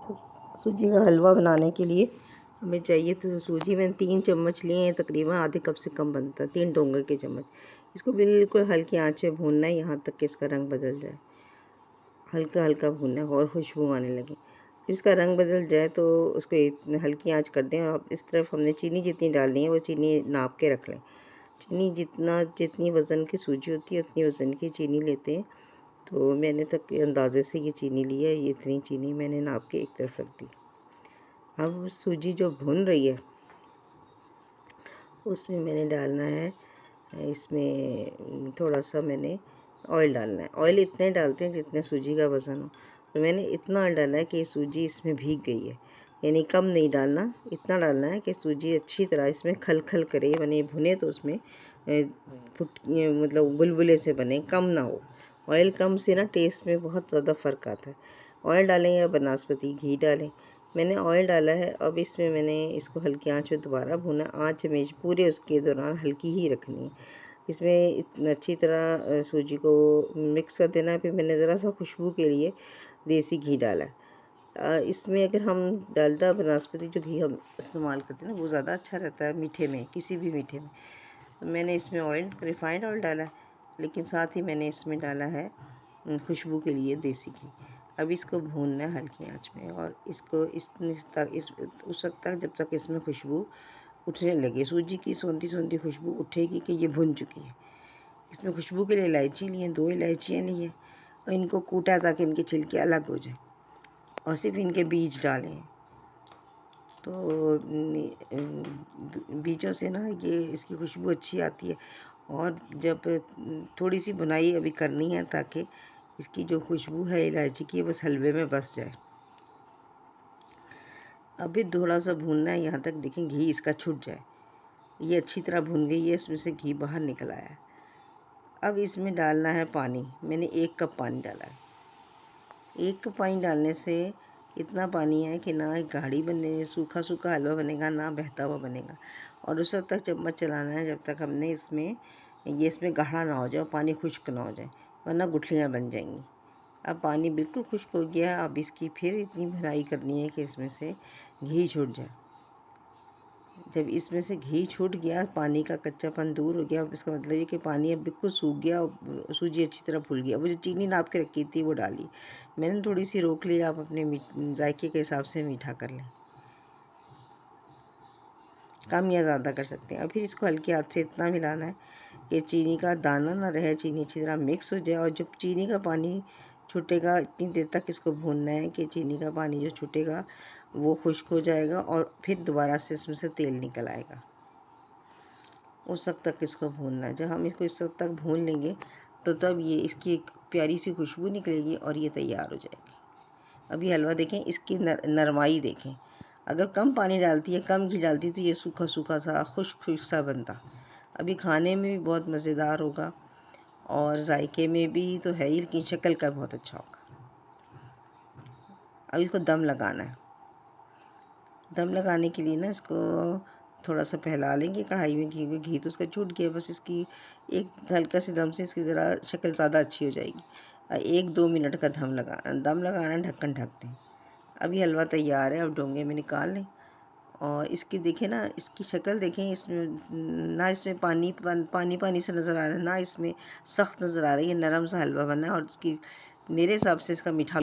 सूजी का हलवा बनाने के लिए हमें चाहिए तो सूजी में 3 चम्मच लिए हैं, तकरीबन आधे कप से कम बनता है, 3 डोंगे के चम्मच। इसको बिल्कुल हल्की आंच पे भूनना है यहाँ तक कि इसका रंग बदल जाए। हल्का हल्का भूनना है और खुशबू आने लगे। फिर इसका रंग बदल जाए तो उसको हल्की आंच कर दें। और इस तरफ हमने चीनी जितनी डालनी है वो चीनी नाप के रख लें। चीनी जितनी वज़न की सूजी होती है उतनी वज़न की चीनी लेते हैं। तो मैंने तक अंदाजे से ये चीनी ली है, ये इतनी चीनी मैंने नाप के एक तरफ रख दी। अब सूजी जो भुन रही है उसमें मैंने डालना है, इसमें थोड़ा सा मैंने ऑयल डालना है। ऑयल इतने डालते हैं जितने सूजी का वज़न हो। तो मैंने इतना ऑयल डाला है कि सूजी इसमें भीग गई है, यानी कम नहीं डालना, इतना डालना है कि सूजी अच्छी तरह इसमें खल खल करे, बने भुने तो उसमें मतलब बुलबुले से बने, कम ना हो। ऑयल कम से ना टेस्ट में बहुत ज़्यादा फ़र्क आता है। ऑयल डालें या बनस्पति घी डालें। मैंने ऑयल डाला है। अब इसमें मैंने इसको हल्की आंच पे दोबारा भूना। आंच में पूरे उसके दौरान हल्की ही रखनी है। इसमें इतना अच्छी तरह सूजी को मिक्स कर देना है। फिर मैंने ज़रा सा खुशबू के लिए देसी घी डाला है। इसमें अगर हम डालडा बनस्पति जो घी हम इस्तेमाल करते हैं ना वो ज़्यादा अच्छा रहता है मीठे में, किसी भी मीठे में। तो मैंने इसमें ऑयल रिफाइंड ऑयल डाला है, लेकिन साथ ही मैंने इसमें डाला है खुशबू के लिए देसी घी। अब इसको भूनना है हल्की आंच में और इसको उस वक्त तक जब तक इसमें खुशबू उठने लगे, सूजी की सौंधी खुशबू उठेगी कि ये भुन चुकी है। इसमें खुशबू के लिए इलायची ली है, 2 इलायचियाँ ली हैं और इनको कूटा ताकि इनके छिलके अलग हो जाए और सिर्फ इनके बीज डाले हैं। तो बीजों से ना ये इसकी खुशबू अच्छी आती है। और जब थोड़ी सी बुनाई अभी करनी है ताकि इसकी जो खुशबू है इलायची की बस हलवे में बस जाए। अभी थोड़ा सा भूनना है, यहाँ तक देखें घी इसका छूट जाए। ये अच्छी तरह भून गई है, इसमें से घी बाहर निकल आया है। अब इसमें डालना है पानी। मैंने 1 कप पानी डाला है। 1 कप पानी डालने से इतना पानी है कि ना गाढ़ी बने, सूखा सूखा हलवा बनेगा, ना बहता हुआ बनेगा। और उस वक्त तक चम्मच चलाना है जब तक हमने इसमें गाढ़ा ना हो जाए, पानी खुश्क ना हो जाए, वरना गुठलियाँ बन जाएंगी। अब पानी बिल्कुल खुश्क हो गया है। अब इसकी फिर इतनी भुनाई करनी है कि इसमें से घी छूट जाए। जब इसमें से घी छूट गया, पानी का कच्चापन दूर हो गया, अब इसका मतलब है कि पानी अब बिल्कुल सूख गया और सूजी अच्छी तरह फूल गया। वो जो चीनी नाप के रखी थी वो डाली। मैंने थोड़ी सी रोक ली, आप अपने जायके के हिसाब से मीठा कर लें, कम या ज़्यादा कर सकते हैं। और फिर इसको हल्के हाथ से इतना मिलाना है कि चीनी का दाना ना रहे, चीनी अच्छी तरह मिक्स हो जाए। और जब चीनी का पानी छूटेगा, इतनी देर तक इसको भूनना है कि चीनी का पानी जो छूटेगा वो खुश्क हो जाएगा और फिर दोबारा से इसमें से तेल निकल आएगा। उस वक्त तक इसको भूनना है। जब हम इसको इस वक्त तक भून लेंगे तो तब ये इसकी एक प्यारी सी खुशबू निकलेगी और ये तैयार हो जाएगी। अभी हलवा देखें, इसकी नरमाई देखें। अगर कम पानी डालती है, कम घी डालती तो ये सूखा सूखा सा खुश्क सा बनता। अभी खाने में भी बहुत मज़ेदार होगा और जायके में भी तो है ही, लेकिन शक्ल का बहुत अच्छा होगा। अब इसको दम लगाना है। दम लगाने के लिए ना इसको थोड़ा सा फैला लेंगे कढ़ाई में घी तो उसका छूट गया, बस इसकी एक हल्का से दम से इसकी ज़रा शक्ल ज़्यादा अच्छी हो जाएगी। 1-2 मिनट का दम लगाना, ढक्कन ढक दें। अभी हलवा तैयार है। अब डोंगे में निकाल लें और इसकी देखें ना, इसकी शक्ल देखें। इसमें ना इसमें पानी से नज़र आ रहा है, ना इसमें सख्त नज़र आ रही है, नरम सा हलवा बना है। और इसकी मेरे हिसाब से इसका मीठा